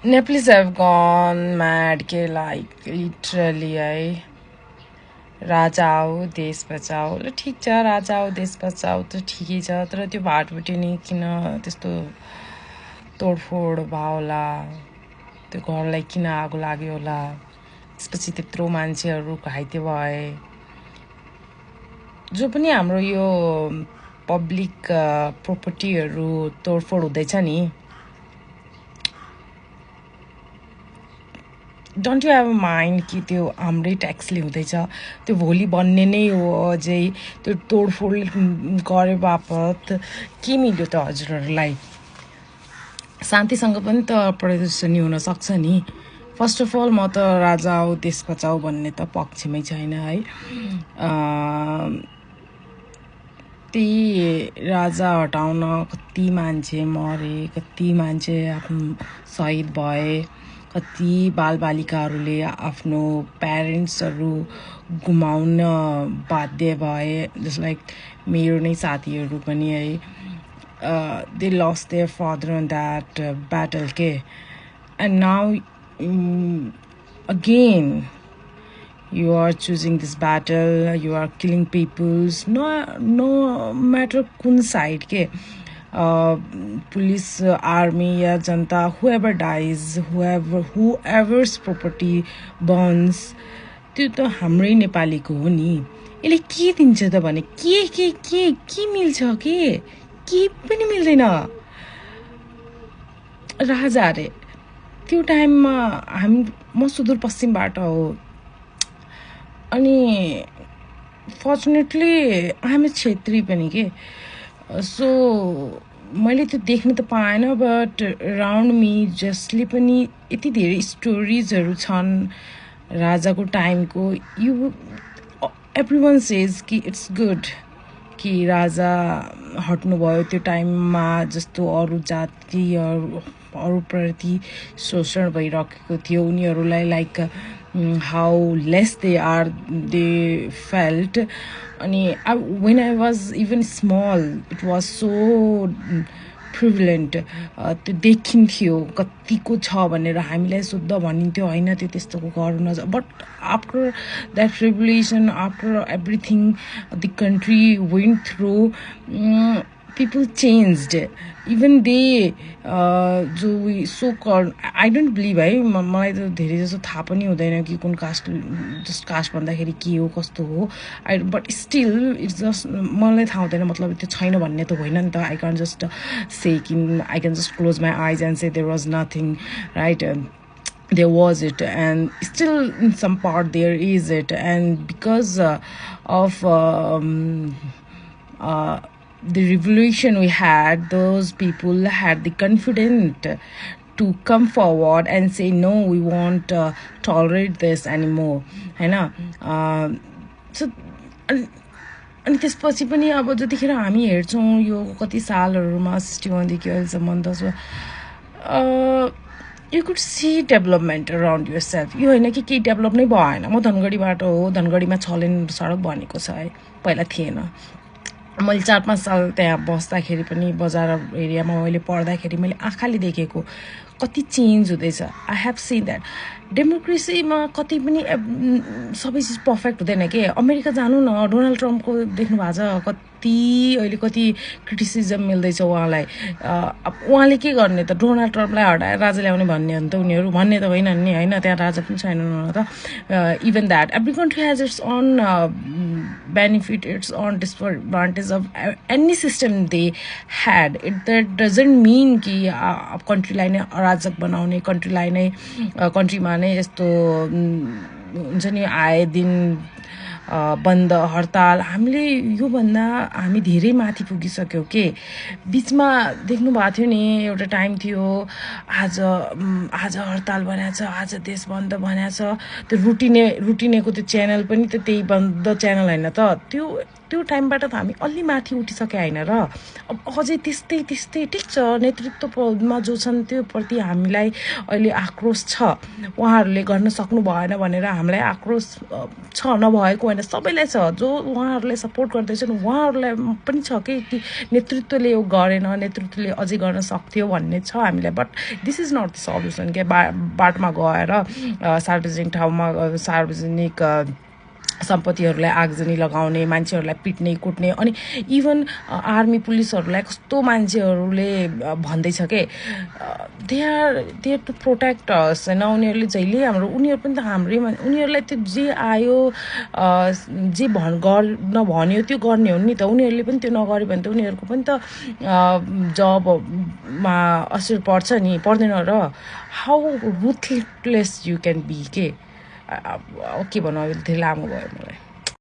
Nepalese have gone mad के like literally है राजा आओ देश बचाओ ल ठीक छ राजा आओ देश बचाओ त ठिकै छ तर त्यो भाटबुटी नि किन त्यस्तो तोडफोड भयो होला त्यो घरलाई किन आगो लाग्यो होला त्यसपछि त्यत्रो मान्छेहरू घाइते भए जो पनि हाम्रो यो पब्लिक प्रोपर्टीहरू तोडफोड हुँदैछ नि don't you have a mind कि त्यो हाम्रै ट्याक्सले हुँदैछ त्यो भोलि बन्ने नै हो अझै त्यो तोडफोड गरे बापत के मिल्यो त हजुरहरूलाई शान्तिसँग पनि त प्रदर्शनी हुनसक्छ नि फर्स्ट अफ अल म त राजा हो देश बचाऊ भन्ने त पक्षमै छैन है त्यही राजा हटाउन कति मान्छे मरे कति मान्छे आफ्नो शहीद भए कति बालबालिकाहरूले आफ्नो प्यारेन्ट्सहरू गुमाउन बाध्य भए जस्ट लाइक मेरो नै साथीहरू पनि है they lost their father on that battle के and now again you are choosing this battle, you are killing peoples, no matter kun side ke police, army ya janta, whoever dies, whoever's property burns, त्यो त हाम्रै नेपालीको हो नि यसले के दिन्छ त भने के मिल्छ के पनि मिल्दैन राजा रे त्यो टाइममा म सुदूरपश्चिमबाट हो अनि फर्चुनेटली हामी क्षेत्री पनि के सो मैले त्यो देख्न त पाएन बट राउन्ड मी जसले पनि यति धेरै स्टोरिजहरू छन् राजाको टाइमको यु एभ्रिवान सेज कि इट्स गुड कि राजा हट्नुभयो त्यो टाइममा जस्तो अरू अरूप्रति शोषण भइरहेको थियो उनीहरूलाई like how less they felt अनि when I was even small it was so prevalent त्यो देखिन्थ्यो कतिको छ भनेर हामीलाई शुद्ध भनिन्थ्यो होइन त्यो त्यस्तोको गर्नु नजा but after that revolution after everything the country went through people changed even they जो we so called I don't believe है मलाई त धेरै जस्तो थाहा पनि हुँदैन कि कुन कास्ट जस्ट कास्ट भन्दाखेरि के हो कस्तो हो बट स्टिल इट्स जस्ट मलाई थाहा हुँदैन मतलब त्यो छैन भन्ने त होइन नि त आई क्यान जस्ट से कि I can just close my eyes and say there was nothing right there was it and still in some part there is it and because of the revolution we had, those people had the confidence to come forward and say no, we won't tolerate this anymore हैन so अनि त्यसपछि पनि अब जतिखेर हामी हेर्छौं यो कति सालहरुमा 61 देखि अहिलेसम्म त you could see development around yourself यो हैन कि के डेभलप नै भएन म धनगढीबाट हो धनगढीमा 6 लेन सडक बनेको छ है पहिला थिएन मैले 4-5 साल त्यहाँ बस्दाखेरि पनि बजार एरियामा मैले पढ्दाखेरि मैले आँखाले देखेको कति चेन्ज हुँदैछ आई हेभ सीन दैट डेमोक्रेसीमा कति पनि सबै चीज परफेक्ट हुँदैन के अमेरिका जानु न डोनाल्ड ट्रम्पको देख्नु भएको छ कति अहिले कति क्रिटिसिजम मिल्दैछ उहाँलाई उहाँले के गर्ने त डोनाल्ड ट्रम्पलाई हटाएर राजा ल्याउने भन्ने हो नि त उनीहरू भन्ने त होइनन् नि हैन त्यहाँ राजा पनि छैनन् त even that every country has its own benefit its own disadvantage of any system they had it that doesn't mean कि country लाई नै अराजक बनाउने country लाई नै country मा नै यस्तो हुन्छ नि आए दिन बन्द हडताल हामीले यो भन्दा हामी धेरै माथि पुगिसक्यो के बीचमा देख्नु भएको थियो नि एउटा टाइम थियो आज हडताल बनाछ आज देश बन्द बनाछ त्यो रुटिनेको त्यो च्यानल पनि त त्यही बन्द च्यानल हैन त त्यो त्यो टाइमबाट त हामी अलि माथि उठिसके होइन र अब अझै त्यस्तै ठिक छ नेतृत्व पदमा जो छन् त्यो प्रति हामीलाई अहिले आक्रोश छ उहाँहरूले गर्न सक्नु भएन भनेर हामीलाई आक्रोश छ नभएको होइन सबैलाई छ जो उहाँहरूलाई सपोर्ट गर्दैछन् उहाँहरूलाई पनि छ कि नेतृत्वले यो गरेन नेतृत्वले अझै गर्न सक्थ्यो भन्ने छ हामीलाई but this is not the solution के बाटोमा गएर सार्वजनिक ठाउँमा सार्वजनिक सम्पत्तिहरूलाई आगजनी लगाउने मान्छेहरूलाई पिट्ने कुट्ने अनि इभन आर्मी पुलिसहरूलाई कस्तो मान्छेहरूले भन्दैछ के they are to protect us होइन उनीहरूले जहिले हाम्रो उनीहरू पनि त हाम्रै उनीहरूलाई त्यो जे आयो जे गर्न भन्यो त्यो गर्ने हो नि त उनीहरूले पनि त्यो नगर्यो भने त उनीहरूको पनि त जबमा असर पर्छ नि पर्दैन र how ruthless you can be के भन्नु अब धेरै लामो भयो मलाई